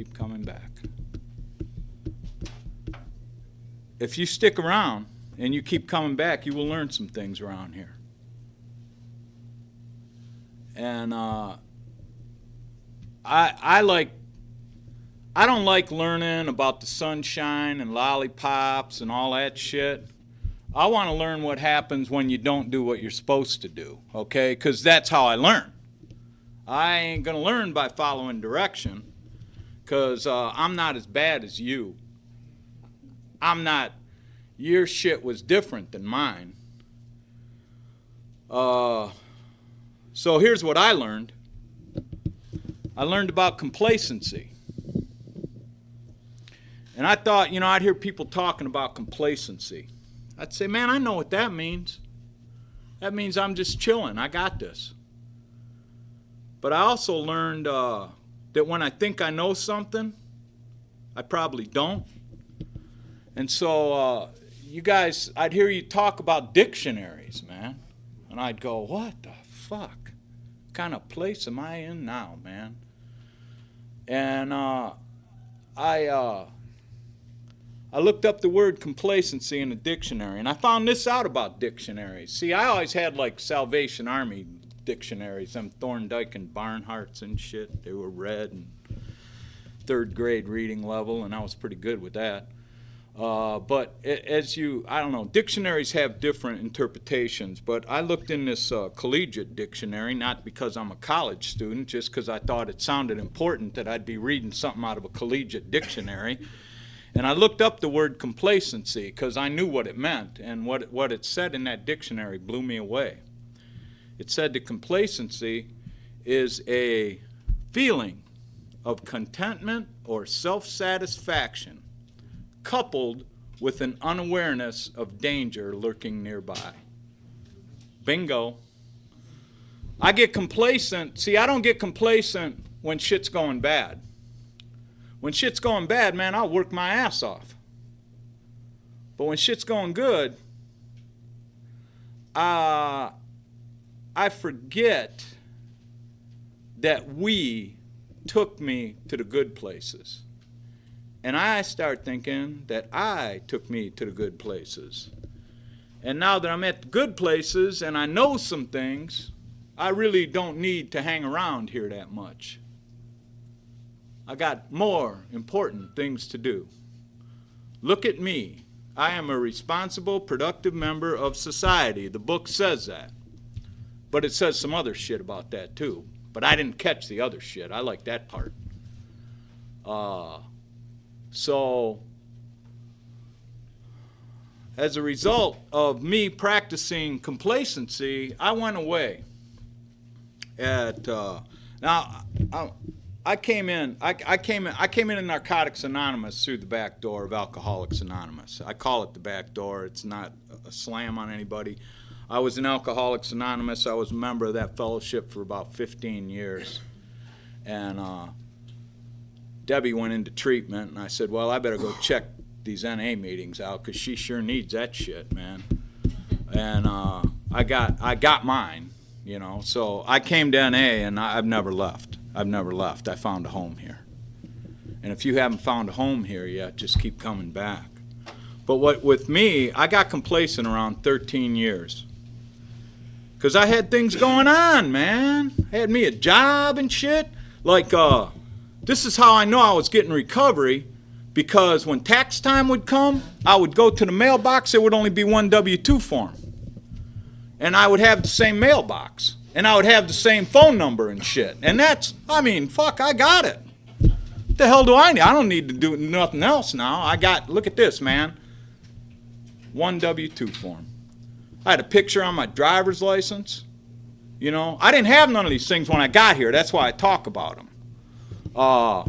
keep coming back. If you stick around and you keep coming back, you will learn some things around here. And I don't like learning about the sunshine and lollipops and all that shit. I want to learn what happens when you don't do what you're supposed to do, okay? Because that's how I learn. I ain't going to learn by following direction, because I'm not as bad as you. Your shit was different than mine. So here's what I learned. I learned about complacency. And I thought, I'd hear people talking about complacency. I'd say, man, I know what that means. That means I'm just chilling. I got this. But I also learned that when I think I know something, I probably don't. And so you guys, I'd hear you talk about dictionaries, man. And I'd go, what the fuck? What kind of place am I in now, man? And I looked up the word complacency in the dictionary, and I found this out about dictionaries. See, I always had like Salvation Army dictionaries, them Thorndike and Barnhart's and shit. They were red and third grade reading level, and I was pretty good with that. But I don't know, dictionaries have different interpretations, but I looked in this collegiate dictionary, not because I'm a college student, just because I thought it sounded important that I'd be reading something out of a collegiate dictionary. And I looked up the word complacency because I knew what it meant, and what it said in that dictionary blew me away. It said that complacency is a feeling of contentment or self-satisfaction coupled with an unawareness of danger lurking nearby. Bingo. I get complacent. See, I don't get complacent when shit's going bad. When shit's going bad, man, I'll work my ass off. But when shit's going good, I forget that we took me to the good places. And I start thinking that I took me to the good places. And now that I'm at the good places and I know some things, I really don't need to hang around here that much. I got more important things to do. Look at me. I am a responsible, productive member of society. The book says that. But it says some other shit about that too. But I didn't catch the other shit. I like that part. So, as a result of me practicing complacency, I went away. I came in Narcotics Anonymous through the back door of Alcoholics Anonymous. I call it the back door. It's not a slam on anybody. I was in Alcoholics Anonymous. I was a member of that fellowship for about 15 years. And Debbie went into treatment, and I said, well, I better go check these NA meetings out because she sure needs that shit, man. And I got mine, So I came to NA, and I've never left. I found a home here. And if you haven't found a home here yet, just keep coming back. But with me, I got complacent around 13 years. Because I had things going on, man. I had me a job and shit. Like, this is how I know I was getting recovery, because when tax time would come, I would go to the mailbox, there would only be one W-2 form. And I would have the same mailbox. And I would have the same phone number and shit. And fuck, I got it. What the hell do I need? I don't need to do nothing else now. Look at this, man. One W-2 form. I had a picture on my driver's license. I didn't have none of these things when I got here. That's why I talk about them. Well,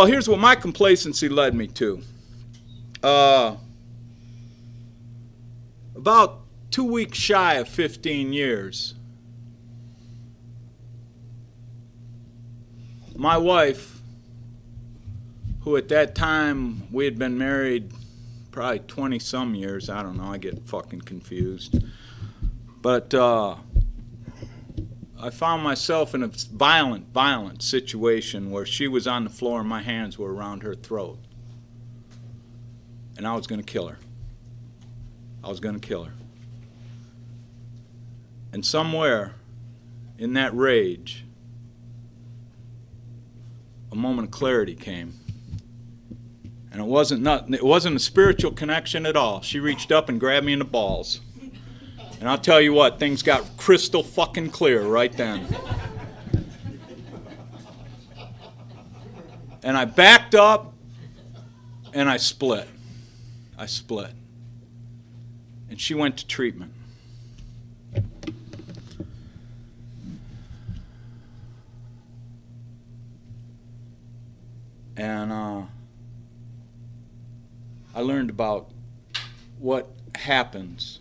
here's what my complacency led me to. About 2 weeks shy of 15 years, my wife, who at that time we had been married probably 20 some years, I don't know, I get fucking confused, but I found myself in a violent situation where she was on the floor and my hands were around her throat. And I was going to kill her. I was going to kill her. And somewhere in that rage, a moment of clarity came. And it wasn't a spiritual connection at all. She reached up and grabbed me in the balls. And I'll tell you what, things got crystal fucking clear right then. And I backed up and I split. I split. And she went to treatment. And I learned about what happens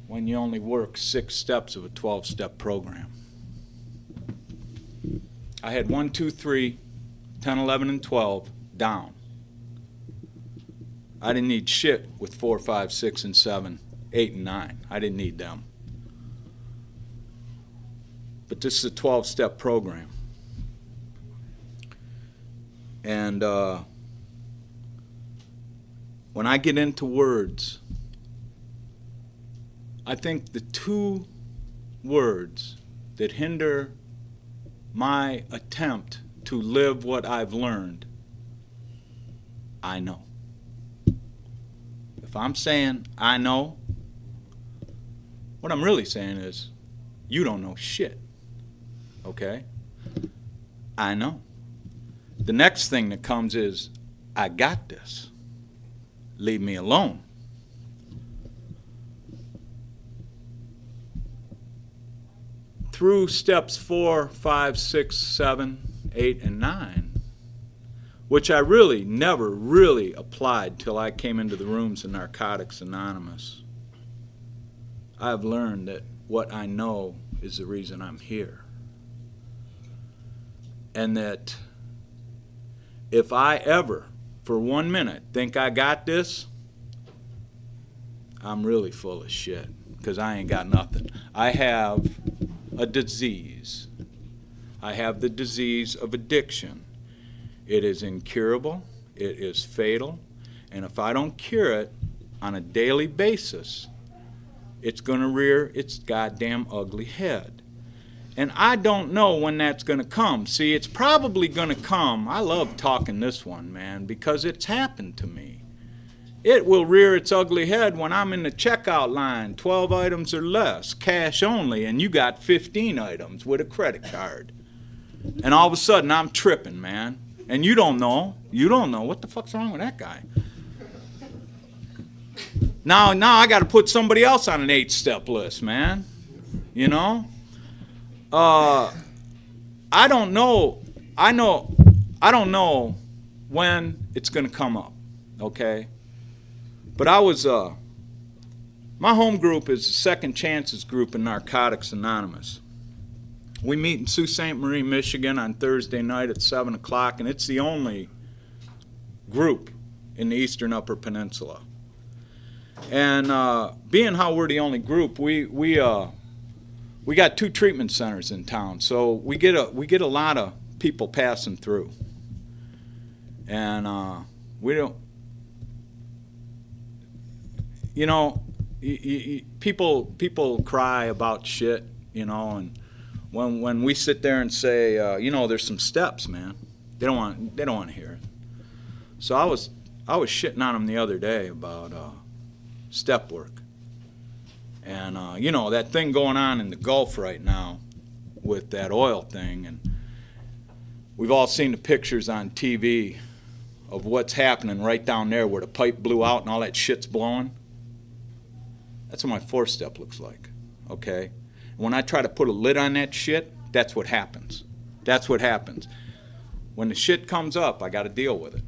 when you only work 6 steps of a 12-step program. I had 1, 2, 3, 10, 11, and 12 down. I didn't need shit with 4, 5, 6, and 7, 8, and 9. I didn't need them. But this is a 12-step program. And when I get into words, I think the 2 words that hinder my attempt to live what I've learned, I know. If I'm saying I know, what I'm really saying is you don't know shit. Okay? I know. The next thing that comes is I got this. Leave me alone. Through steps 4, 5, 6, 7, 8, and 9, which I really never really applied till I came into the rooms of Narcotics Anonymous, I've learned that what I know is the reason I'm here. And that if I ever, for 1 minute, think I got this, I'm really full of shit, because I ain't got nothing. I have a disease. I have the disease of addiction. It is incurable, it is fatal, and if I don't cure it on a daily basis, it's going to rear its goddamn ugly head. And I don't know when that's going to come. See, it's probably going to come. I love talking this one, man, because it's happened to me. It will rear its ugly head when I'm in the checkout line, 12 items or less, cash only, and you got 15 items with a credit card. And all of a sudden, I'm tripping, man. And you don't know. You don't know. What the fuck's wrong with that guy? Now I got to put somebody else on an 8-step list, man. You know? I don't know. I don't know when it's going to come up, okay? But my home group is the Second Chances group in Narcotics Anonymous. We meet in Sault Ste. Marie, Michigan on Thursday night at 7 o'clock, and it's the only group in the Eastern Upper Peninsula. And being how we're the only group, we got 2 treatment centers in town, so we get a lot of people passing through. And we don't, you know, people cry about shit, you know, and when we sit there and say, you know, there's some steps, man, they don't want to hear it. So I was shitting on them the other day about step work. And, you know, that thing going on in the Gulf right now with that oil thing, and we've all seen the pictures on TV of what's happening right down there where the pipe blew out and all that shit's blowing. That's what my 4-step looks like, okay? And when I try to put a lid on that shit, that's what happens. That's what happens. When the shit comes up, I got to deal with it.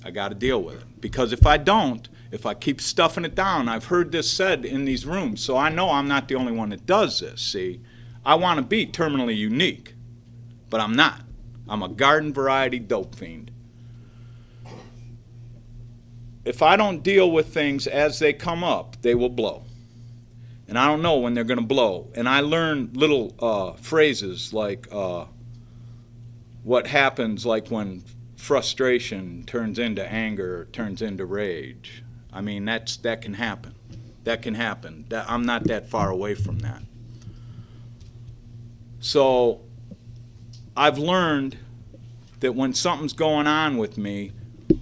I got to deal with it. Because if I don't, if I keep stuffing it down, I've heard this said in these rooms, so I know I'm not the only one that does this, see? I want to be terminally unique, but I'm not. I'm a garden variety dope fiend. If I don't deal with things as they come up, they will blow. And I don't know when they're going to blow. And I learn little phrases like what happens like when frustration turns into anger, turns into rage. I mean, that can happen. That can happen. I'm not that far away from that. So I've learned that when something's going on with me,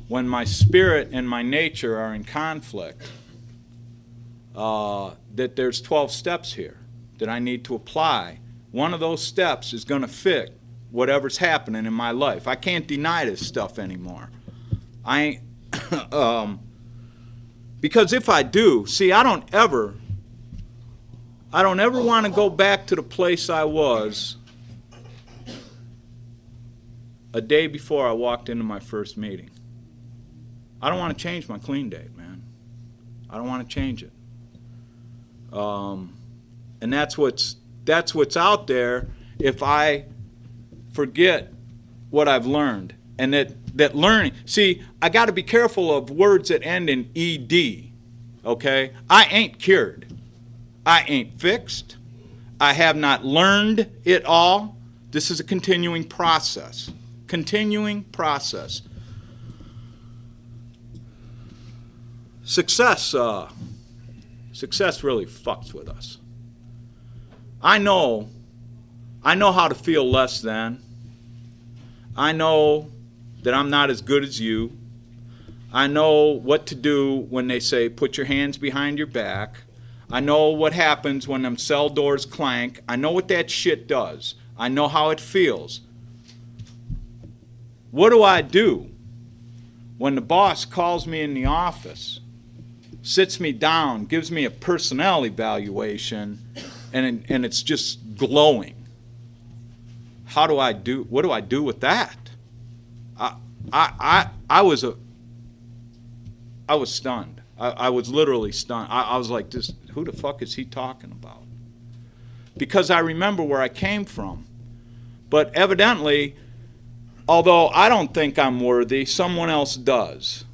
when my spirit and my nature are in conflict, that there's 12 steps here that I need to apply. One of those steps is going to fit whatever's happening in my life. I can't deny this stuff anymore. I ain't, because if I do, see, I don't ever want to go back to the place I was a day before I walked into my first meeting. I don't want to change my clean date, man. I don't want to change it. And that's what's out there if I forget what I've learned. And that learning, see, I got to be careful of words that end in ED, okay? I ain't cured. I ain't fixed. I have not learned it all. This is a continuing process. Continuing process. Success really fucks with us. I know how to feel less than. I know that I'm not as good as you. I know what to do when they say put your hands behind your back. I know what happens when them cell doors clank. I know what that shit does. I know how it feels. What do I do when the boss calls me in the office, sits me down, gives me a personnel evaluation, and it's just glowing? What do I do with that? I was stunned. I was literally stunned. I was like, who the fuck is he talking about? Because I remember where I came from. But evidently, although I don't think I'm worthy, someone else does.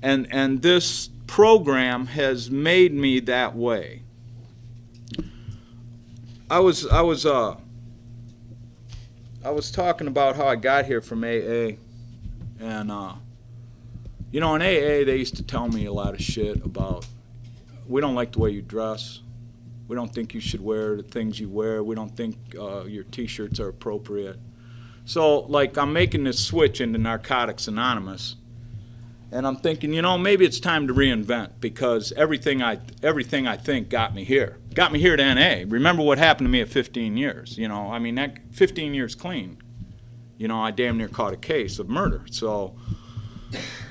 And this program has made me that way. I was talking about how I got here from AA, and in AA they used to tell me a lot of shit about, we don't like the way you dress, we don't think you should wear the things you wear, we don't think your t-shirts are appropriate. So like I'm making this switch into Narcotics Anonymous, and I'm thinking, maybe it's time to reinvent, because everything I think got me here to NA. Remember what happened to me at 15 years. That 15 years clean. I damn near caught a case of murder. So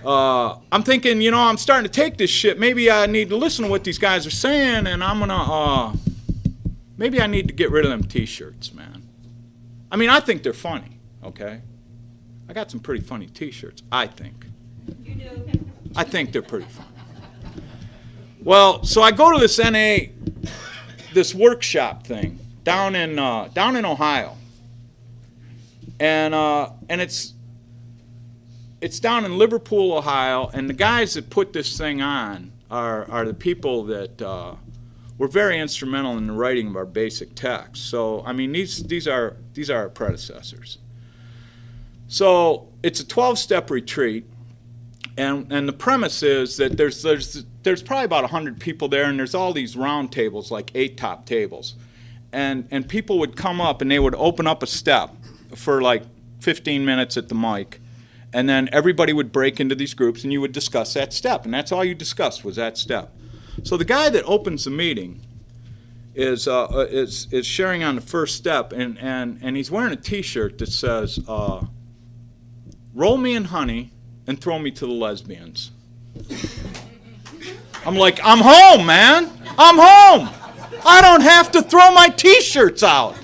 I'm thinking, I'm starting to take this shit. Maybe I need to listen to what these guys are saying, and I'm gonna maybe I need to get rid of them t-shirts, man. I think they're funny, okay? I got some pretty funny t-shirts, I think. You do. I think they're pretty funny. Well, so I go to this NA, this workshop thing down in Ohio, and it's down in Liverpool, Ohio, and the guys that put this thing on are the people that were very instrumental in the writing of our basic text. So these are our predecessors. So it's a 12-step retreat. And the premise is that there's probably about 100 people there, and there's all these round tables, like 8 top tables. And people would come up and they would open up a step for like 15 minutes at the mic, and then everybody would break into these groups and you would discuss that step, and that's all you discussed was that step. So the guy that opens the meeting is sharing on the first step, and he's wearing a t-shirt that says, roll me in honey and throw me to the lesbians. I'm like, I'm home, man. I'm home. I don't have to throw my t-shirts out.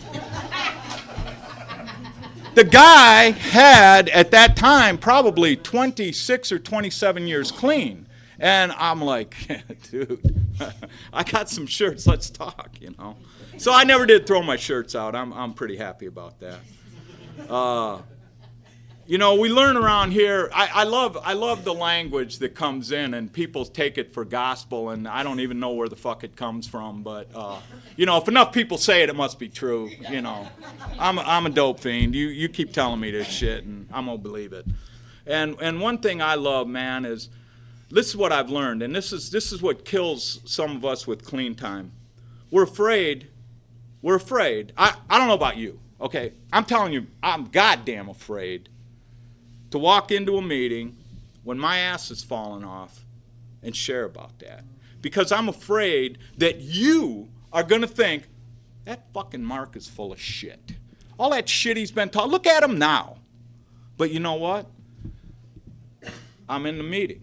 The guy had, at that time, probably 26 or 27 years clean. And I'm like, dude, I got some shirts. Let's talk, So I never did throw my shirts out. I'm pretty happy about that. You know, we learn around here. I love the language that comes in, and people take it for gospel, and I don't even know where the fuck it comes from. But you know, if enough people say it, it must be true. You know, I'm a dope fiend. You keep telling me this shit, and I'm gonna believe it. And one thing I love, man, is this is what I've learned, and this is what kills some of us with clean time. We're afraid. We're afraid. I don't know about you. Okay, I'm telling you, I'm goddamn afraid to walk into a meeting when my ass is falling off and share about that. Because I'm afraid that you are going to think, that fucking Mark is full of shit. All that shit he's been taught, look at him now. But you know what? I'm in the meeting.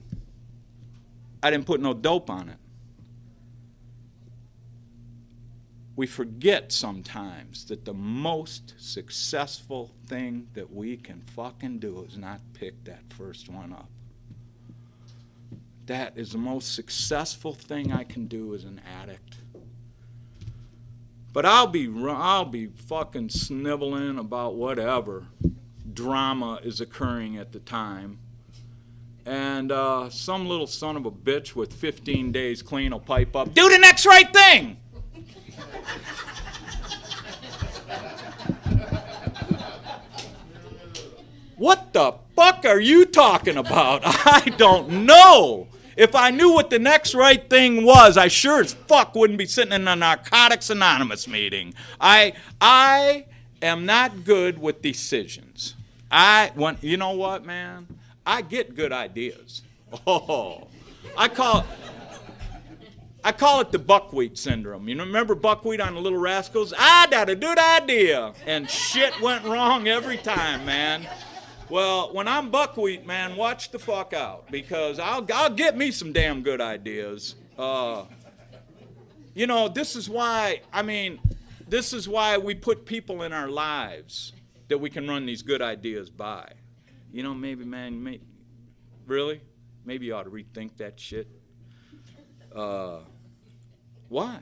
I didn't put no dope on it. We forget sometimes that the most successful thing that we can fucking do is not pick that first one up. That is the most successful thing I can do as an addict. But I'll be fucking sniveling about whatever drama is occurring at the time. And some little son of a bitch with 15 days clean will pipe up, do the next right thing! What the fuck are you talking about? I don't know. If I knew what the next right thing was, I sure as fuck wouldn't be sitting in a Narcotics Anonymous meeting. I am not good with decisions. You know what, man? I get good ideas. Oh, I call it the buckwheat syndrome. You know, remember buckwheat on the Little Rascals? I got a good idea. And shit went wrong every time, man. Well, when I'm buckwheat, man, watch the fuck out. Because I'll get me some damn good ideas. You know, this is why we put people in our lives that we can run these good ideas by. You know, really? Maybe you ought to rethink that shit. Why?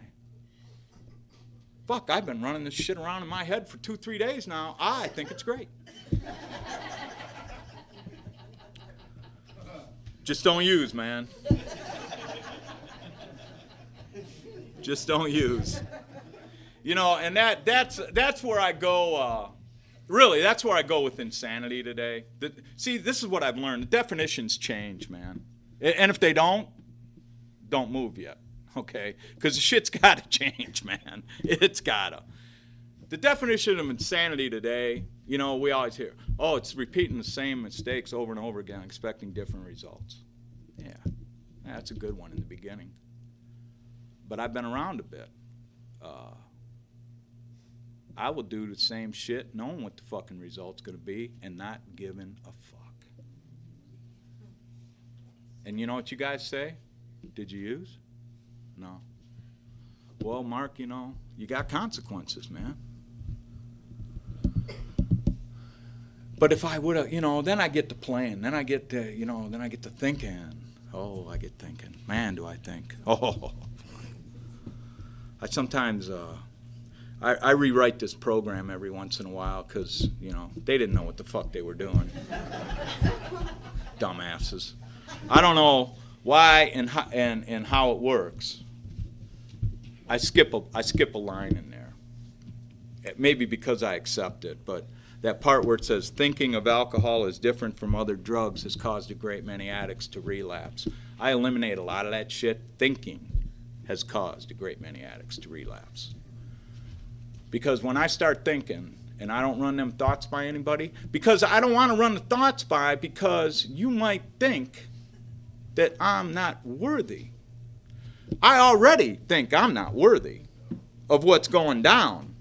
Fuck, I've been running this shit around in my head for 2-3 days now. I think it's great. Just don't use, man. Just don't use. You know, and that's where I go, really, that's where I go with insanity today. See, this is what I've learned. The definitions change, man. And if they don't move yet, okay? Because the shit's got to change, man. It's got to. The definition of insanity today, you know, we always hear, oh, it's repeating the same mistakes over and over again, expecting different results. Yeah, that's a good one in the beginning. But I've been around a bit. I will do the same shit knowing what the fucking result's going to be and not giving a fuck. And you know what you guys say? Did you use? No. Well, Mark, you know, you got consequences, man. But if I would have, you know, then I get to playing. Then I get to, you know, then I get to thinking. Oh, I get thinking. Man, do I think. Oh. I sometimes, I rewrite this program every once in a while because, you know, they didn't know what the fuck they were doing. Dumbasses. I don't know why and how it works. I skip a line in there. Maybe because I accept it, but that part where it says thinking of alcohol is different from other drugs has caused a great many addicts to relapse. I eliminate a lot of that shit. Thinking has caused a great many addicts to relapse. Because when I start thinking, and I don't run them thoughts by anybody, because I don't want to run the thoughts by because you might think that I'm not worthy. I already think I'm not worthy of what's going down.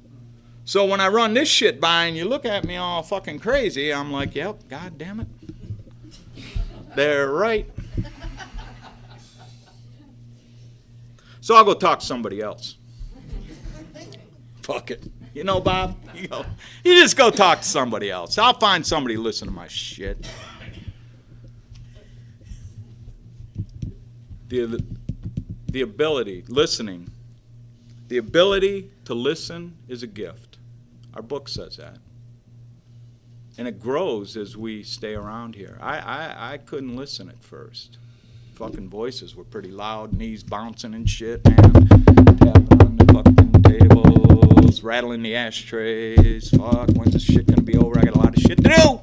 So when I run this shit by and you look at me all fucking crazy, I'm like, yep, God damn it. They're right. So I'll go talk to somebody else. Fuck it. You know, Bob, you just go talk to somebody else. I'll find somebody to listen to my shit. The ability, listening, the ability to listen is a gift. Our book says that. And it grows as we stay around here. I couldn't listen at first. Fucking voices were pretty loud, knees bouncing and shit, man. Tapping on the fucking tables, rattling the ashtrays. Fuck, when's this shit gonna be over? I got a lot of shit to do.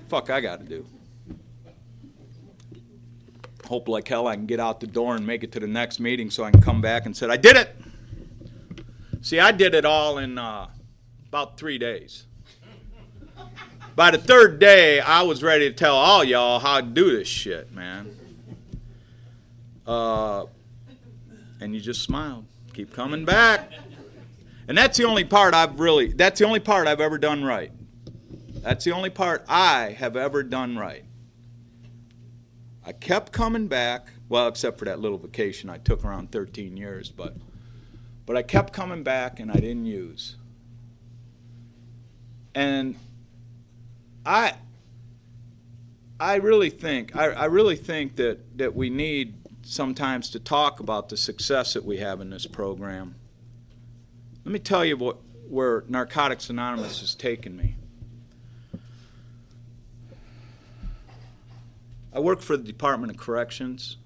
Fuck, I gotta do. Hope like hell I can get out the door and make it to the next meeting so I can come back and say, I did it. See, I did it all in about 3 days. By the third day, I was ready to tell all y'all how to do this shit, man. And you just smiled. Keep coming back. And that's the only part that's the only part I've ever done right. That's the only part I have ever done right. I kept coming back, well, except for that little vacation I took around 13 years, but I kept coming back and I didn't use. And I really think that we need sometimes to talk about the success that we have in this program. Let me tell you where Narcotics Anonymous has taken me. I work for the Department of Corrections,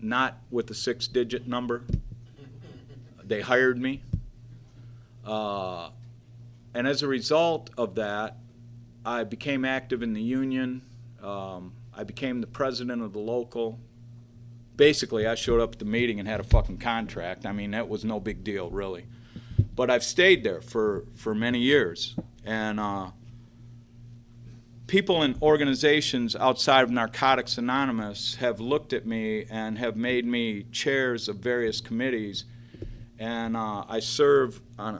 not with a 6-digit number. They hired me. And as a result of that, I became active in the union. I became the president of the local. Basically, I showed up at the meeting and had a fucking contract. I mean, that was no big deal, really. But I've stayed there for many years. And people in organizations outside of Narcotics Anonymous have looked at me and have made me chairs of various committees. And I serve on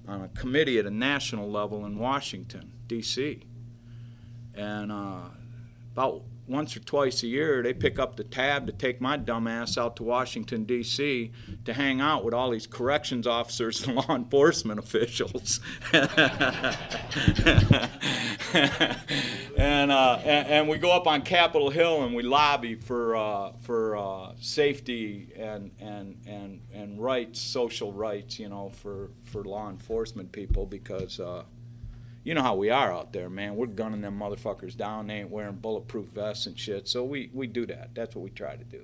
a committee at a national level in Washington, D.C. And about once or twice a year, they pick up the tab to take my dumb ass out to Washington, D.C. to hang out with all these corrections officers and law enforcement officials. And we go up on Capitol Hill and we lobby for safety and rights, social rights, you know, for law enforcement people, because you know how we are out there, man. We're gunning them motherfuckers down. They ain't wearing bulletproof vests and shit. So we do that. That's what we try to do.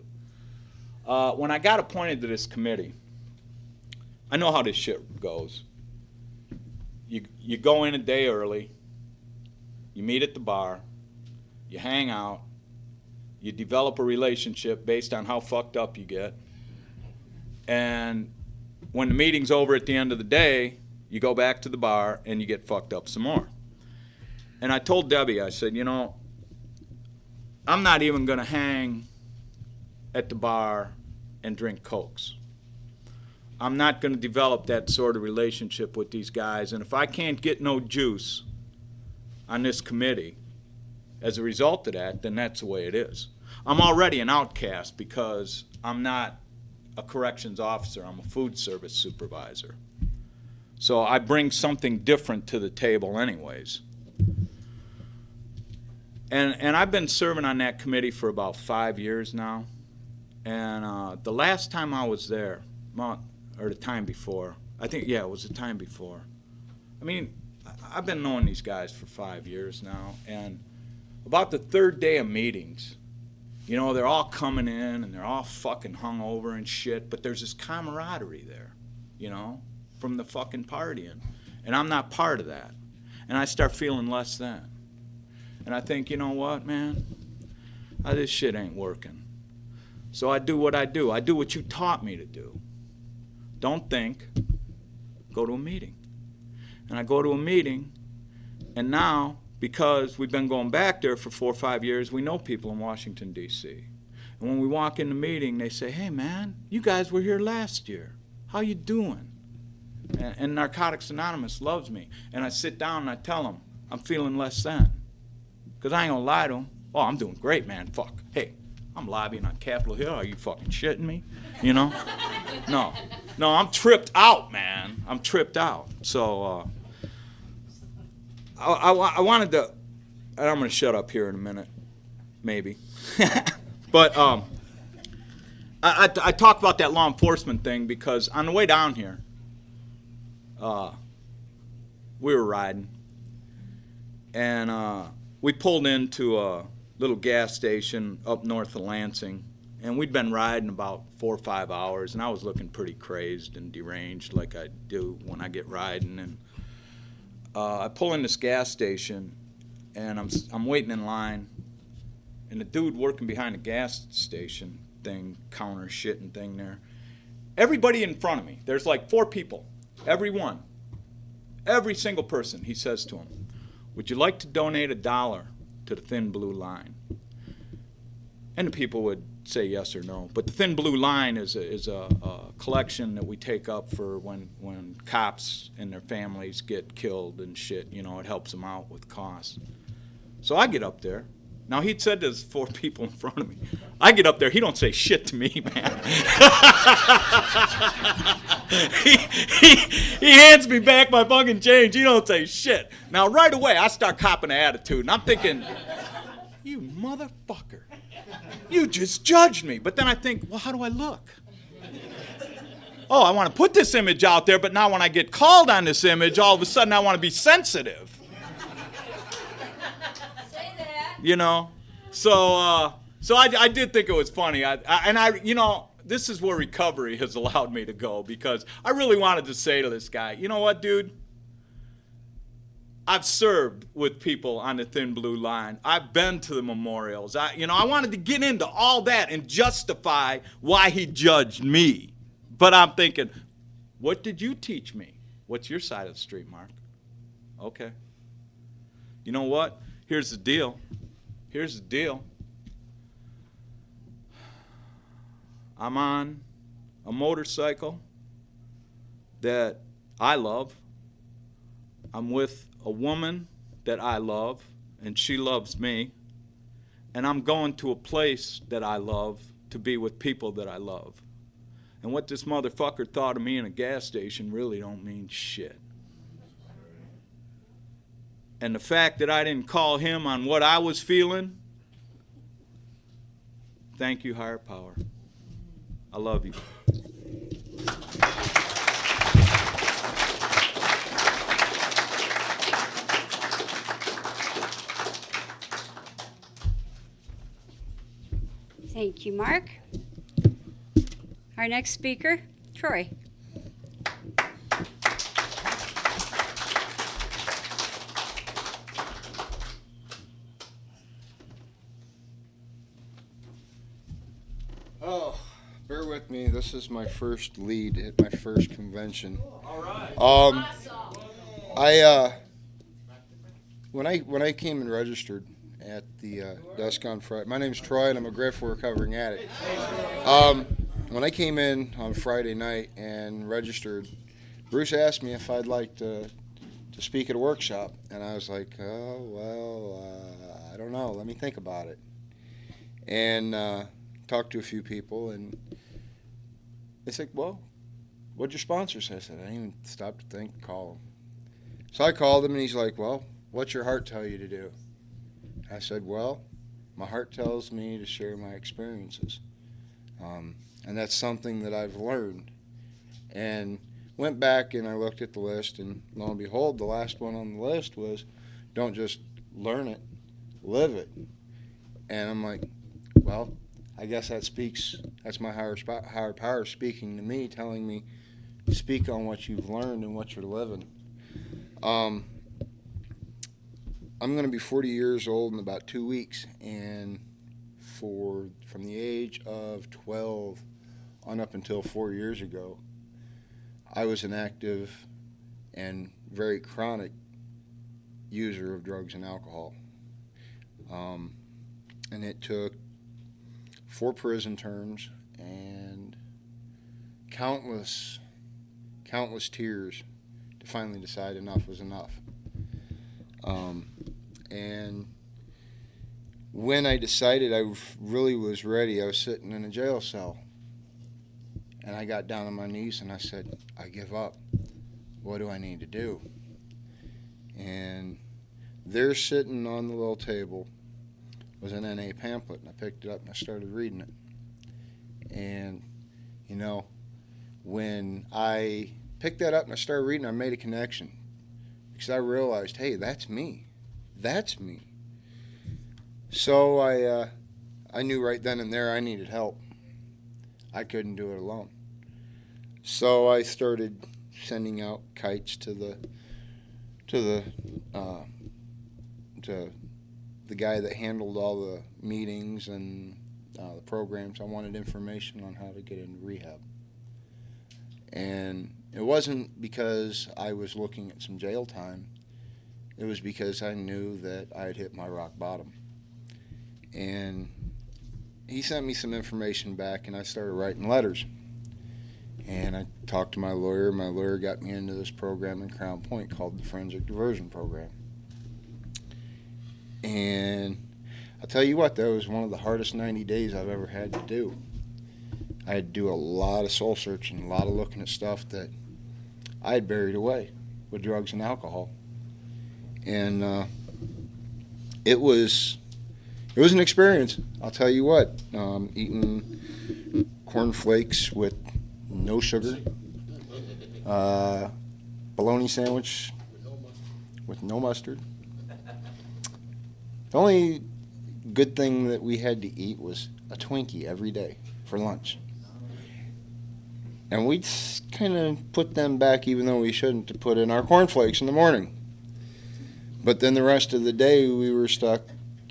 When I got appointed to this committee, I know how this shit goes. You go in a day early. You meet at the bar. You hang out. You develop a relationship based on how fucked up you get. And when the meeting's over at the end of the day, you go back to the bar and you get fucked up some more. And I told Debbie, I said, you know, I'm not even going to hang at the bar and drink Cokes. I'm not going to develop that sort of relationship with these guys. And if I can't get no juice on this committee as a result of that, then that's the way it is. I'm already an outcast because I'm not a corrections officer. I'm a food service supervisor. So I bring something different to the table anyways. And I've been serving on that committee for about 5 years now. And the last time I was there, or the time before, I think, yeah, it was the time before. I mean, I've been knowing these guys for 5 years now. And about the third day of meetings, you know, they're all coming in and they're all fucking hungover and shit, but there's this camaraderie there, you know, from the fucking partying. And I'm not part of that. And I start feeling less than. And I think, you know what, man? This shit ain't working. So I do what I do. I do what you taught me to do. Don't think. Go to a meeting. And I go to a meeting, and now, because we've been going back there for 4 or 5 years, we know people in Washington, D.C. And when we walk in the meeting, they say, hey, man, you guys were here last year. How you doing? And Narcotics Anonymous loves me. And I sit down and I tell them, I'm feeling less than. Because I ain't gonna lie to them. Oh, I'm doing great, man. Fuck. Hey, I'm lobbying on Capitol Hill. Are you fucking shitting me? You know? No, I'm tripped out, man. I'm tripped out. So I wanted to, and I'm gonna shut up here in a minute, maybe. But I talk about that law enforcement thing because on the way down here, we were riding, and we pulled into a little gas station up north of Lansing, and we'd been riding about 4 or 5 hours, and I was looking pretty crazed and deranged like I do when I get riding. And I pull in this gas station, and I'm waiting in line, and the dude working behind the gas station thing, counter shitting thing there, everybody in front of me, there's like 4 people, every single person, he says to him, "Would you like to donate $1 to the Thin Blue Line?" And the people would say yes or no. But the Thin Blue Line is a collection that we take up for when cops and their families get killed and shit. You know, it helps them out with costs. So I get up there. Now, he'd said there's 4 people in front of me. I get up there. He don't say shit to me, man. he hands me back my fucking change. He don't say shit. Now, right away, I start copping an attitude, and I'm thinking, you motherfucker. You just judged me. But then I think, well, how do I look? Oh, I want to put this image out there, but now when I get called on this image, all of a sudden I want to be sensitive. You know, so I did think it was funny. You know, this is where recovery has allowed me to go, because I really wanted to say to this guy, you know what, dude? I've served with people on the Thin Blue Line. I've been to the memorials. I wanted to get into all that and justify why he judged me. But I'm thinking, what did you teach me? What's your side of the street, Mark? Okay. You know what? Here's the deal. I'm on a motorcycle that I love. I'm with a woman that I love, and she loves me. And I'm going to a place that I love to be with people that I love. And what this motherfucker thought of me in a gas station really don't mean shit. And the fact that I didn't call him on what I was feeling, thank you, higher power. I love you. Thank you, Mark. Our next speaker, Troy. Oh, bear with me. This is my first lead at my first convention. All right. When I came and registered at the desk on Friday, my name's Troy, and I'm a grateful recovering addict. When I came in on Friday night and registered, Bruce asked me if I'd like to speak at a workshop, and I was like, oh well, I don't know. Let me think about it. And talked to a few people, and they said, well, what'd your sponsor say? I said, I didn't even stop to think, call him. So I called him, and he's like, well, what's your heart tell you to do? I said, well, my heart tells me to share my experiences. And that's something that I've learned. And went back and I looked at the list, and lo and behold, the last one on the list was, don't just learn it, live it. And I'm like, well, I guess that's my higher power speaking to me, telling me, speak on what you've learned and what you're living. I'm going to be 40 years old in about 2 weeks, and from the age of 12 on up until 4 years ago, I was an active and very chronic user of drugs and alcohol. And it took 4 prison terms and countless tears to finally decide enough was enough. And when I decided I really was ready, I was sitting in a jail cell. And I got down on my knees and I said, I give up. What do I need to do? And there, sitting on the little table, was an NA pamphlet, and I picked it up and I started reading it. And, you know, when I picked that up and I started reading, I made a connection because I realized, hey, that's me. That's me. So I knew right then and there I needed help. I couldn't do it alone. So I started sending out kites to the guy that handled all the meetings and the programs. I wanted information on how to get into rehab. And it wasn't because I was looking at some jail time. It was because I knew that I had hit my rock bottom. And he sent me some information back, and I started writing letters. And I talked to my lawyer. My lawyer got me into this program in Crown Point called the Forensic Diversion Program. And I'll tell you what, that was one of the hardest 90 days I've ever had to do. I had to do a lot of soul searching, a lot of looking at stuff that I had buried away with drugs and alcohol. And it was an experience. I'll tell you what, eating cornflakes with no sugar, bologna sandwich with no mustard. The only good thing that we had to eat was a Twinkie every day for lunch. And we'd kind of put them back, even though we shouldn't, to put in our cornflakes in the morning. But then the rest of the day we were stuck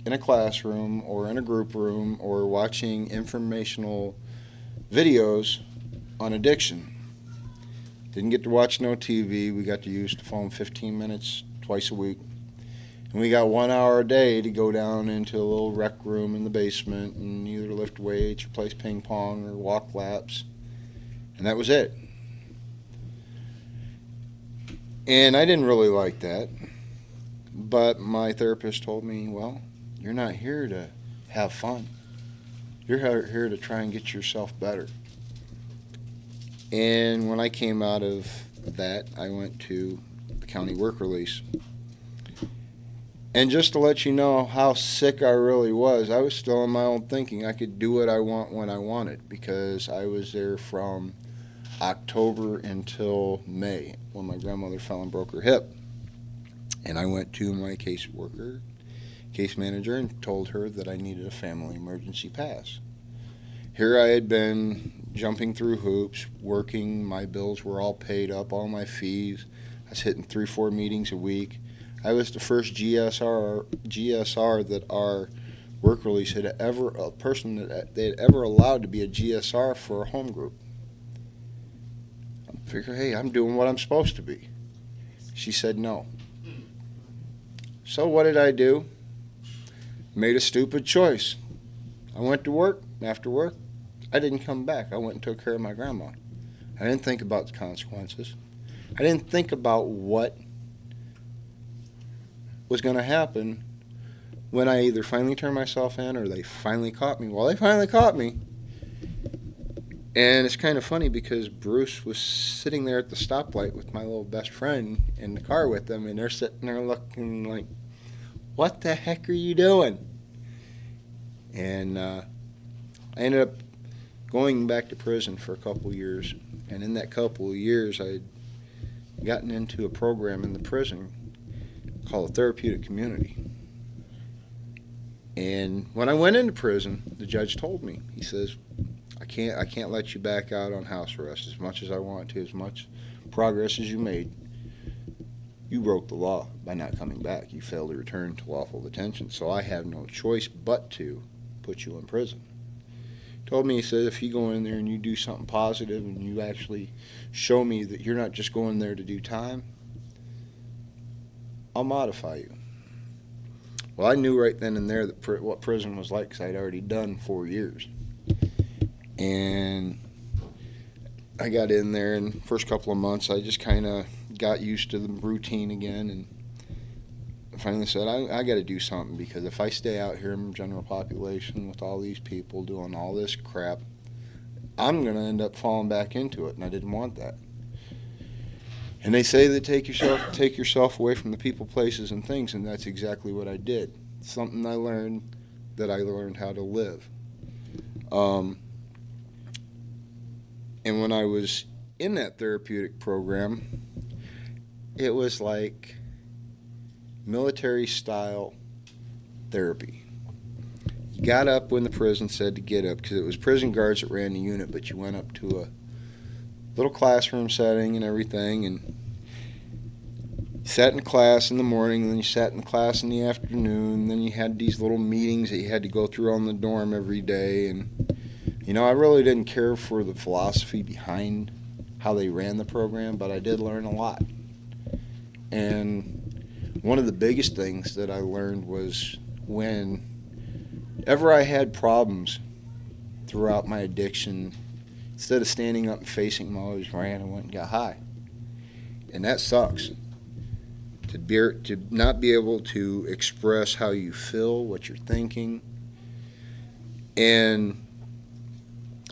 in a classroom or in a group room or watching informational videos on addiction. Didn't get to watch no TV. We got to use the phone 15 minutes twice a week. And we got 1 hour a day to go down into a little rec room in the basement and either lift weights or play ping pong or walk laps. And that was it. And I didn't really like that. But my therapist told me, well, you're not here to have fun. You're here to try and get yourself better. And when I came out of that, I went to the county work release. And just to let you know how sick I really was, I was still in my own thinking. I could do what I want when I wanted, because I was there from October until May when my grandmother fell and broke her hip. And I went to my case manager, and told her that I needed a family emergency pass. Here I had been jumping through hoops, working, my bills were all paid up, all my fees. I was hitting 3-4 meetings a week. I was the first GSR that our work release had ever, a person that they had ever allowed to be a GSR for a home group. I figured, hey, I'm doing what I'm supposed to be. She said no. So what did I do? Made a stupid choice. I went to work. After work, I didn't come back. I went and took care of my grandma. I didn't think about the consequences. I didn't think about what was going to happen when I either finally turned myself in or they finally caught me. Well, they finally caught me. And it's kind of funny because Bruce was sitting there at the stoplight with my little best friend in the car with them, and they're sitting there looking like, what the heck are you doing? And I ended up going back to prison for a couple of years. And in that couple of years, I'd gotten into a program in the prison called a therapeutic community. And when I went into prison, the judge told me, he says, I can't let you back out on house arrest as much as I want to, as much progress as you made. You broke the law by not coming back. You failed to return to lawful detention, so I have no choice but to put you in prison. Told me, he said, if you go in there and you do something positive and you actually show me that you're not just going there to do time, I'll modify you. Well, I knew right then and there that what prison was like, because I'd already done 4 years. And I got in there, and the first couple of months I just kind of got used to the routine again, and finally said, I got to do something, because if I stay out here in the general population with all these people doing all this crap, I'm going to end up falling back into it, and I didn't want that. And they say that take yourself away from the people, places, and things, and that's exactly what I did. Something I learned how to live. And when I was in that therapeutic program, it was like military-style therapy. You got up when the prison said to get up, because it was prison guards that ran the unit, but you went up to a little classroom setting and everything, and you sat in class in the morning, and then you sat in class in the afternoon, and then you had these little meetings that you had to go through on the dorm every day. And you know, I really didn't care for the philosophy behind how they ran the program, but I did learn a lot. And one of the biggest things that I learned was whenever I had problems throughout my addiction, instead of standing up and facing them, I always ran and went and got high. And that sucks. To not be able to express how you feel, what you're thinking. And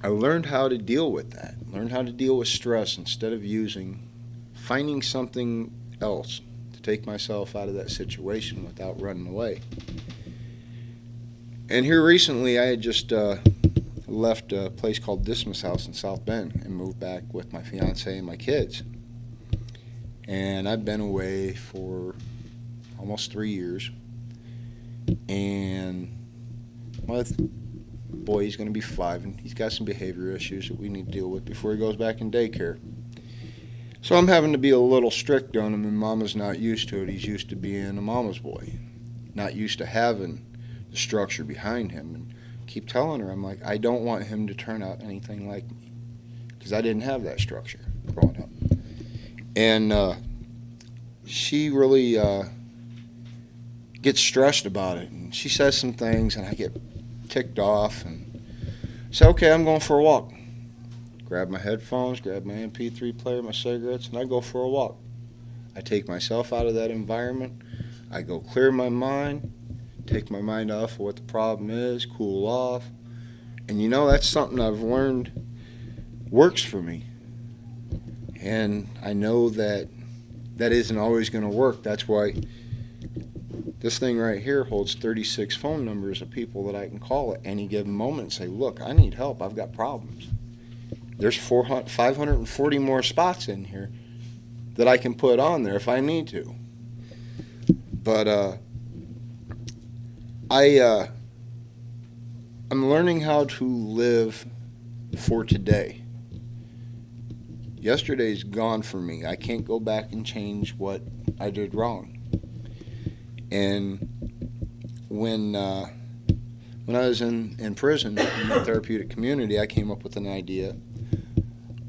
I learned how to deal with that. Learned how to deal with stress instead of finding something else to take myself out of that situation without running away. And here recently, I had just left a place called Dismas House in South Bend and moved back with my fiance and my kids. And I've been away for almost 3 years. And my boy, he's going to be 5, and he's got some behavior issues that we need to deal with before he goes back in daycare. So I'm having to be a little strict on him, and Mama's not used to it. He's used to being a mama's boy, not used to having the structure behind him. And keep telling her, I'm like, I don't want him to turn out anything like me, because I didn't have that structure growing up. And she really gets stressed about it, and she says some things, and I get ticked off and say, okay, I'm going for a walk. Grab my headphones, grab my MP3 player, my cigarettes, and I go for a walk. I take myself out of that environment. I go clear my mind, take my mind off of what the problem is, cool off. And you know, that's something I've learned works for me. And I know that that isn't always going to work. That's why this thing right here holds 36 phone numbers of people that I can call at any given moment and say, look, I need help. I've got problems. There's 540 more spots in here that I can put on there if I need to. But I'm learning how to live for today. Yesterday's gone for me. I can't go back and change what I did wrong. And when I was in prison in the therapeutic community, I came up with an idea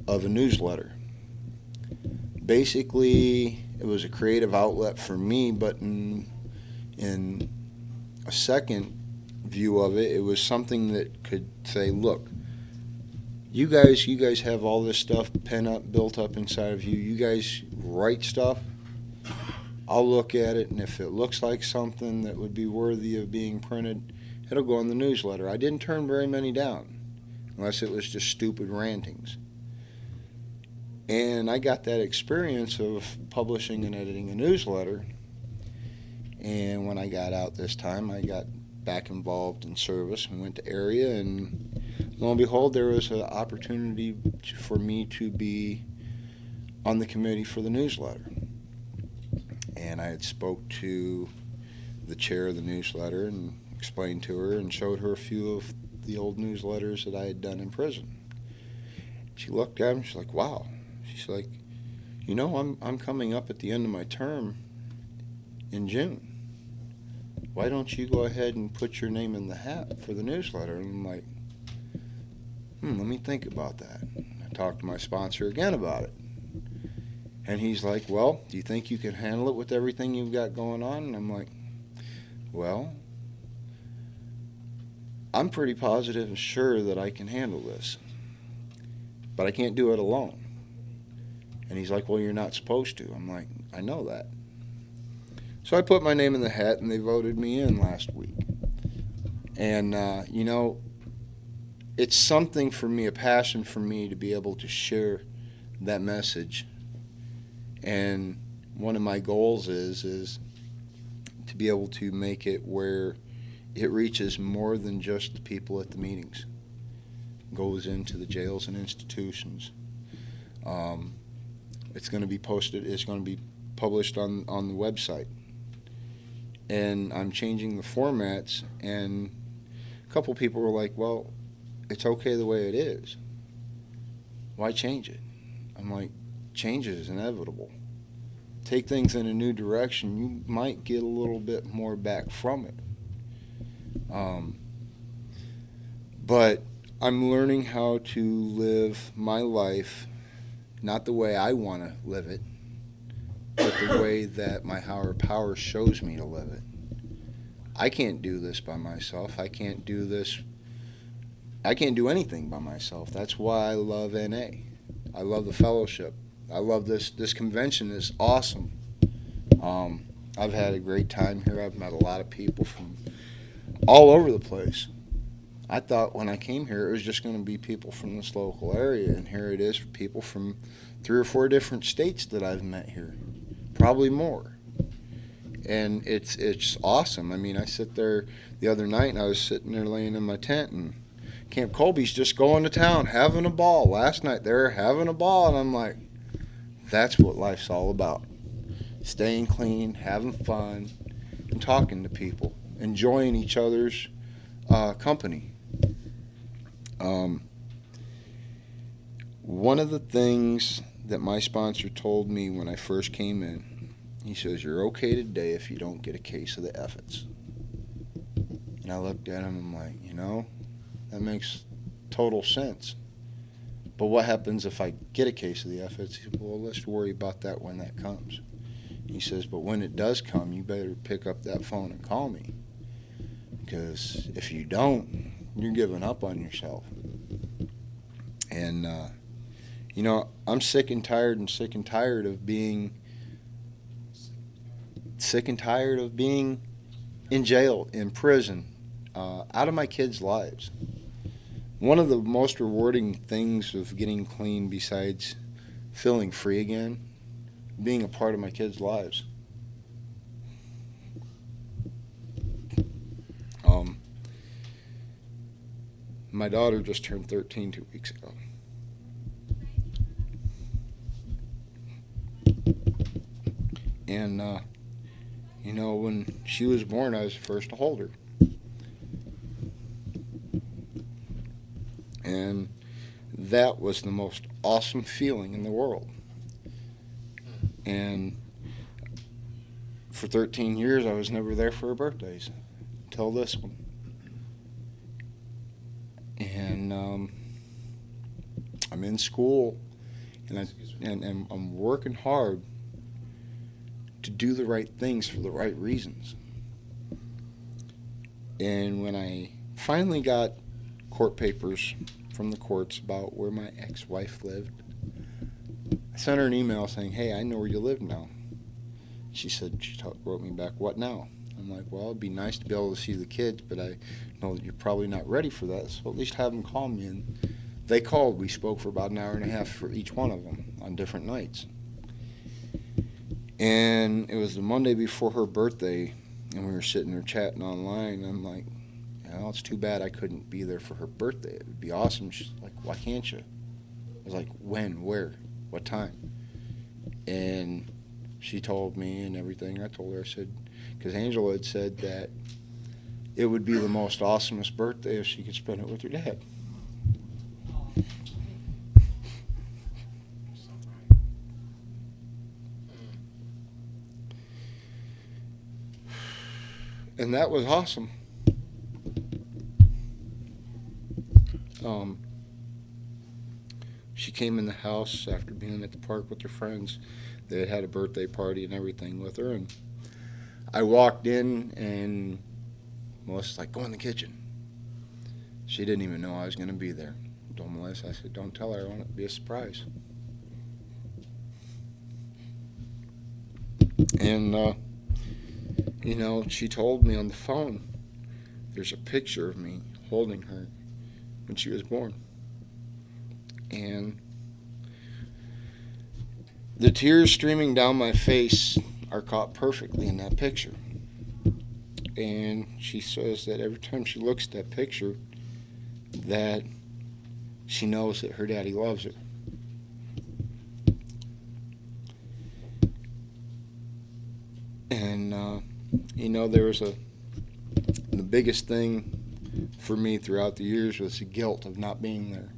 of a newsletter. Basically, it was a creative outlet for me, but in a second view of it, it was something that could say, look, you guys have all this stuff built up inside of you. You guys write stuff. I'll look at it, and if it looks like something that would be worthy of being printed, it'll go in the newsletter. I didn't turn very many down, unless it was just stupid rantings. And I got that experience of publishing and editing a newsletter. And when I got out this time, I got back involved in service and went to area, and lo and behold, there was an opportunity for me to be on the committee for the newsletter. And I had spoke to the chair of the newsletter and explained to her and showed her a few of the old newsletters that I had done in prison. She looked at them, she's like, wow. She's like, you know, I'm coming up at the end of my term in June. Why don't you go ahead and put your name in the hat for the newsletter? And I'm like, let me think about that. I talked to my sponsor again about it. And he's like, well, do you think you can handle it with everything you've got going on? And I'm like, well, I'm pretty positive and sure that I can handle this. But I can't do it alone. And he's like, well, you're not supposed to. I'm like, I know that. So I put my name in the hat, and they voted me in last week. And, you know, it's something for me, a passion for me to be able to share that message. And one of my goals is to be able to make it where it reaches more than just the people at the meetings. It goes into the jails and institutions. It's going to be posted. It's going to be published on the website. and I'm changing the formats, and a couple people were like, well, it's okay the way it is. Why change it? I'm like, change is inevitable. Take things in a new direction, you might get a little bit more back from it. But I'm learning how to live my life not the way I want to live it, but the way that my higher power shows me to live it. I can't do this by myself. I can't do anything by myself. That's why I love NA. I love the fellowship. I love this convention is awesome. I've had a great time here. I've met a lot of people from all over the place. I thought when I came here it was just going to be people from this local area, and here it is, people from 3 or 4 different states that I've met here, probably more. And it's awesome. I mean, I sit there the other night and I was sitting there laying in my tent, and Camp Colby's just going to town, having a ball. Last night they were having a ball, and I'm like, that's what life's all about. Staying clean, having fun, and talking to people, enjoying each other's company. One of the things that my sponsor told me when I first came in, he says, you're okay today if you don't get a case of the efforts. And I looked at him and I'm like, that makes total sense. But what happens if I get a case of the efforts? He said, well, let's worry about that when that comes. He says, but when it does come, you better pick up that phone and call me. Because if you don't, you're giving up on yourself. And, I'm sick and tired of being in jail, in prison, out of my kids' lives. One of the most rewarding things of getting clean, besides feeling free again, being a part of my kids' lives. My daughter just turned 13 2 weeks ago. And, when she was born, I was the first to hold her. And that was the most awesome feeling in the world. And for 13 years, I was never there for her birthdays until this one. And I'm in school, and I'm working hard to do the right things for the right reasons. And when I finally got court papers from the courts about where my ex-wife lived, I sent her an email saying, hey, I know where you live now. She wrote me back, what now? I'm like, well, it'd be nice to be able to see the kids, but I know that you're probably not ready for that, so at least have them call me. And they called. We spoke for about an hour and a half for each one of them on different nights. And it was the Monday before her birthday, and we were sitting there chatting online, and I'm like, it's too bad I couldn't be there for her birthday. It would be awesome. She's like, why can't you? I was like, when, where, what time? And she told me and everything. I told her, I said, because Angela had said that it would be the most awesomest birthday if she could spend it with her dad. And that was awesome. She came in the house after being at the park with her friends. They had had a birthday party and everything with her, and I walked in, and Melissa's like, go in the kitchen. She didn't even know I was going to be there. I told Melissa, I said, don't tell her, I want it to be a surprise. And, she told me on the phone, there's a picture of me holding her when she was born. And the tears streaming down my face are caught perfectly in that picture. And she says that every time she looks at that picture, that she knows that her daddy loves her. And You know, the biggest thing for me throughout the years was the guilt of not being there.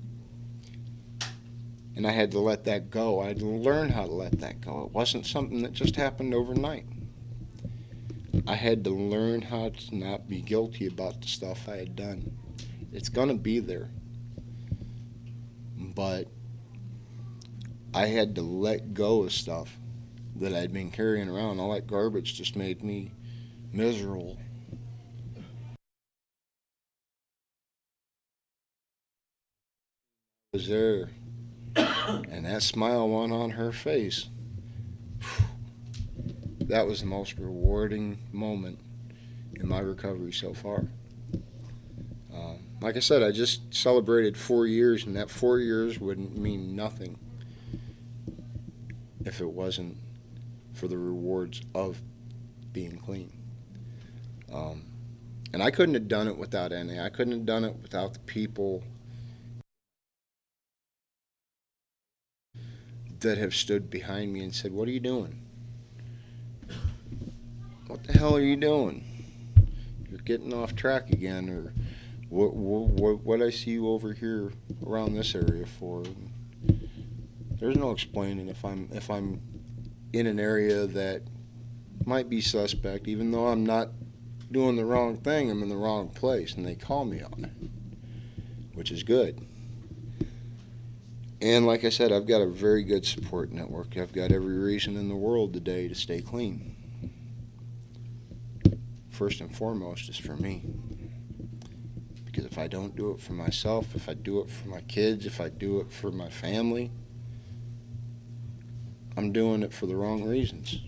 And I had to let that go. I had to learn how to let that go. It wasn't something that just happened overnight. I had to learn how to not be guilty about the stuff I had done. It's going to be there. But I had to let go of stuff that I'd been carrying around. All that garbage just made me miserable. I was there, and that smile went on her face. That was the most rewarding moment in my recovery so far. Like I said, I just celebrated 4 years, and that 4 years wouldn't mean nothing if it wasn't for the rewards of being clean. And I couldn't have done it without NA. I couldn't have done it without the people that have stood behind me and said, "What are you doing? What the hell are you doing? You're getting off track again," or what I see you over here around this area for. There's no explaining if I'm in an area that might be suspect, even though I'm not doing the wrong thing, I'm in the wrong place, and they call me on it, which is good. And like I said, I've got a very good support network. I've got every reason in the world today to stay clean. First and foremost is for me. Because if I don't do it for myself, if I do it for my kids, if I do it for my family, I'm doing it for the wrong reasons.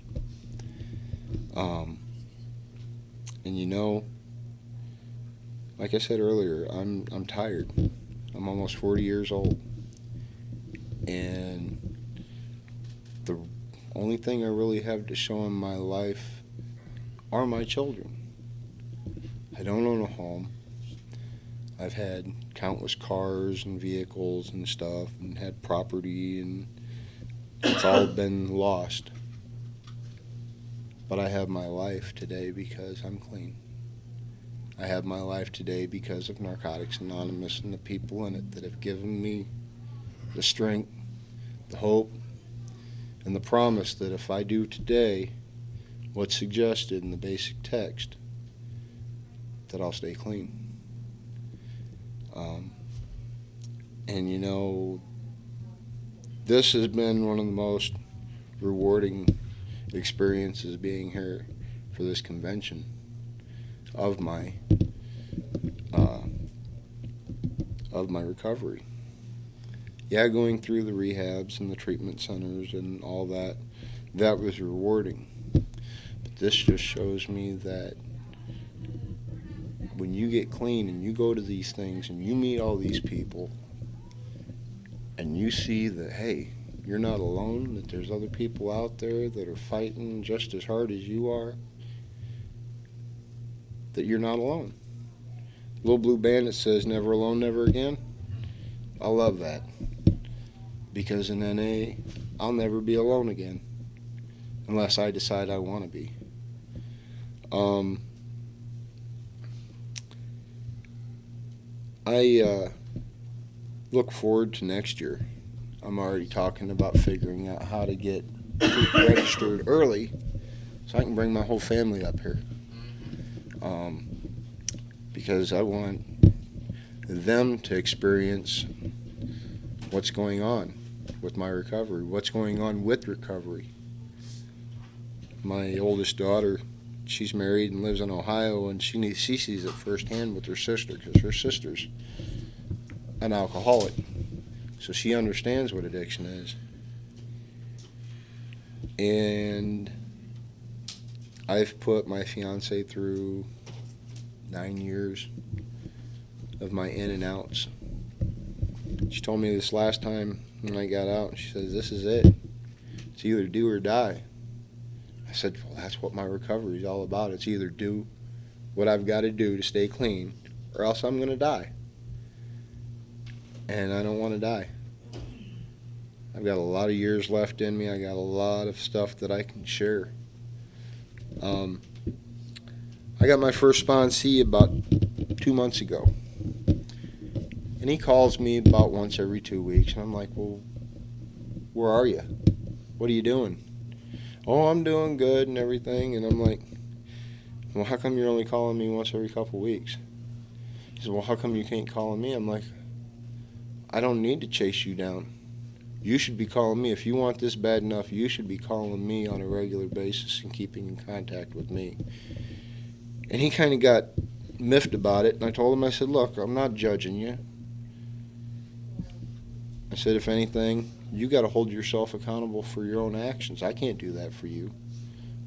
And you know, like I said earlier, I'm tired. I'm almost 40 years old. And the only thing I really have to show in my life are my children. I don't own a home. I've had countless cars and vehicles and stuff, and had property, and it's all been lost. But I have my life today because I'm clean. I have my life today because of Narcotics Anonymous and the people in it that have given me the strength, the hope, and the promise that if I do today what's suggested in the basic text, that I'll stay clean. And you know, this has been one of the most rewarding experiences being here for this convention of my recovery. Yeah, going through the rehabs and the treatment centers and all that, that was rewarding. But this just shows me that when you get clean and you go to these things and you meet all these people and you see that, hey, you're not alone, that there's other people out there that are fighting just as hard as you are, that you're not alone. Little Blue Bandit says, "Never alone, never again." I love that. Because in NA, I'll never be alone again unless I decide I want to be. I look forward to next year. I'm already talking about figuring out how to get registered early so I can bring my whole family up here. Because I want them to experience what's going on with my recovery, what's going on with recovery. My oldest daughter, she's married and lives in Ohio, and she sees it firsthand with her sister, because her sister's an alcoholic, so she understands what addiction is. And I've put my fiance through 9 years of my in and outs. She told me this last time when I got out, she says, "This is it. It's either do or die." I said, "Well, that's what my recovery is all about. It's either do what I've got to do to stay clean, or else I'm going to die. And I don't want to die. I've got a lot of years left in me. I got a lot of stuff that I can share. I got my first sponsee about 2 months ago. And he calls me about once every 2 weeks. And I'm like, well, where are you? What are you doing? Oh, I'm doing good and everything. And I'm like, well, how come you're only calling me once every couple weeks? He says, well, how come you can't call me? I'm like, I don't need to chase you down. You should be calling me. If you want this bad enough, you should be calling me on a regular basis and keeping in contact with me. And he kind of got miffed about it. And I told him, I said, look, I'm not judging you. I said, if anything, you got to hold yourself accountable for your own actions. I can't do that for you.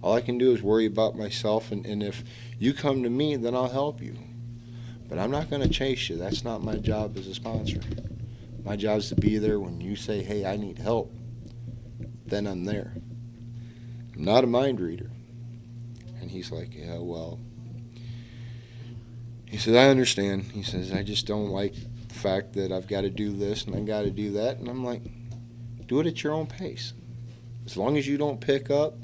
All I can do is worry about myself, and if you come to me, then I'll help you. But I'm not going to chase you. That's not my job as a sponsor. My job is to be there when you say, hey, I need help. Then I'm there. I'm not a mind reader. And he's like, yeah, well. He says, I understand. He says, I just don't like the fact that I've got to do this and I got to do that. And I'm like, do it at your own pace. As long as you don't pick up,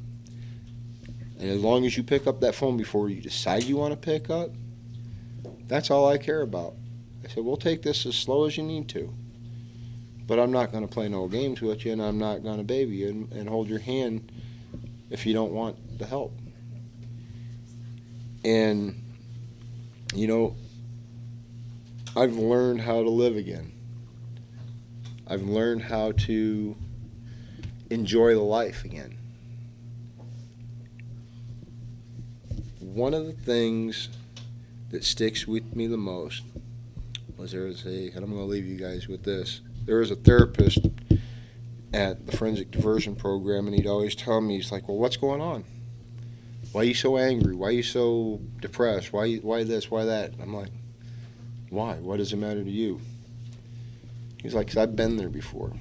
and as long as you pick up that phone before you decide you want to pick up, that's all I care about. I said, we'll take this as slow as you need to. But I'm not going to play no games with you, and I'm not going to baby you and hold your hand if you don't want the help. And, you know, I've learned how to live again. I've learned how to enjoy the life again. One of the things that sticks with me the most was and I'm going to leave you guys with this. There was a therapist at the Forensic Diversion Program, and he'd always tell me, he's like, well, what's going on? Why are you so angry? Why are you so depressed? Why this? Why that? And I'm like, why? What does it matter to you? He's like, 'cause I've been there before.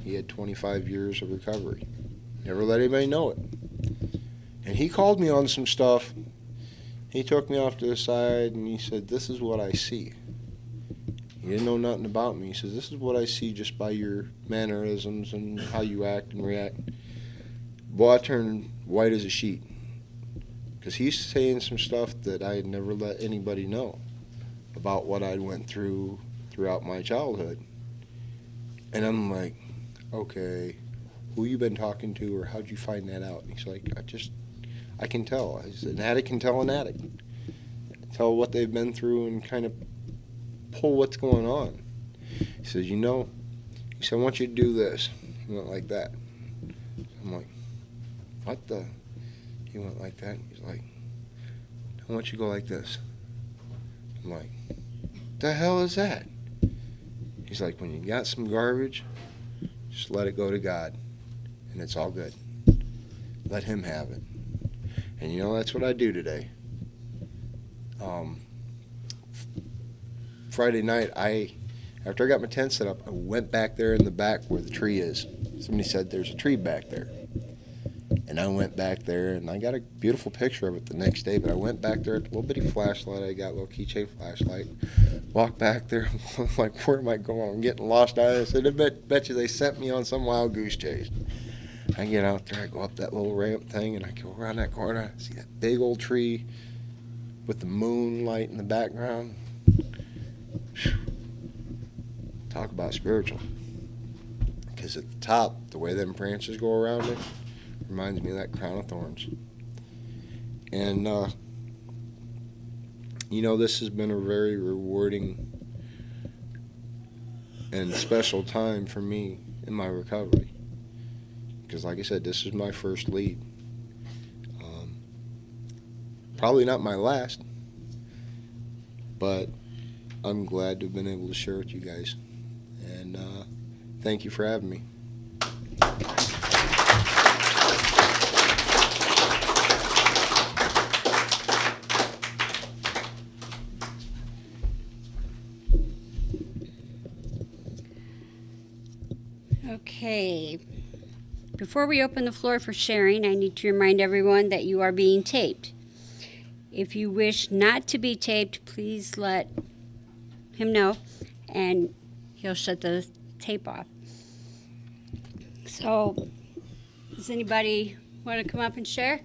He had 25 years of recovery. Never let anybody know it. And he called me on some stuff. He took me off to the side and he said, this is what I see. He didn't know nothing about me. He says, this is what I see just by your mannerisms and how you act and react. Boy, I turned white as a sheet. Because he's saying some stuff that I had never let anybody know about what I went through throughout my childhood. And I'm like, okay, who you been talking to, or how'd you find that out? And he's like, I can tell. An addict can tell an addict. Tell what they've been through and kind of pull what's going on. He says, he said, I want you to do this. He went like that. I'm like, what the? He went like that. He's like, I want you to go like this. I'm like, the hell is that? He's like, when you got some garbage, just let it go to God, and it's all good. Let Him have it. And that's what I do today. Friday night, after I got my tent set up, I went back there in the back where the tree is. Somebody said there's a tree back there. And I went back there, and I got a beautiful picture of it the next day, but I went back there with a little bitty flashlight. I got a little keychain flashlight. Walked back there, like, where am I going? I'm getting lost out. I said, I bet you they sent me on some wild goose chase. I get out there, I go up that little ramp thing, and I go around that corner. I see that big old tree with the moonlight in the background. Talk about spiritual. Because at the top, the way them branches go around it, reminds me of that crown of thorns. And, this has been a very rewarding and special time for me in my recovery. Because, like I said, this is my first lead. Probably not my last, but I'm glad to have been able to share with you guys. And thank you for having me. Okay. Before we open the floor for sharing, I need to remind everyone that you are being taped. If you wish not to be taped, please let him know, and he'll shut the tape off. So, does anybody want to come up and share?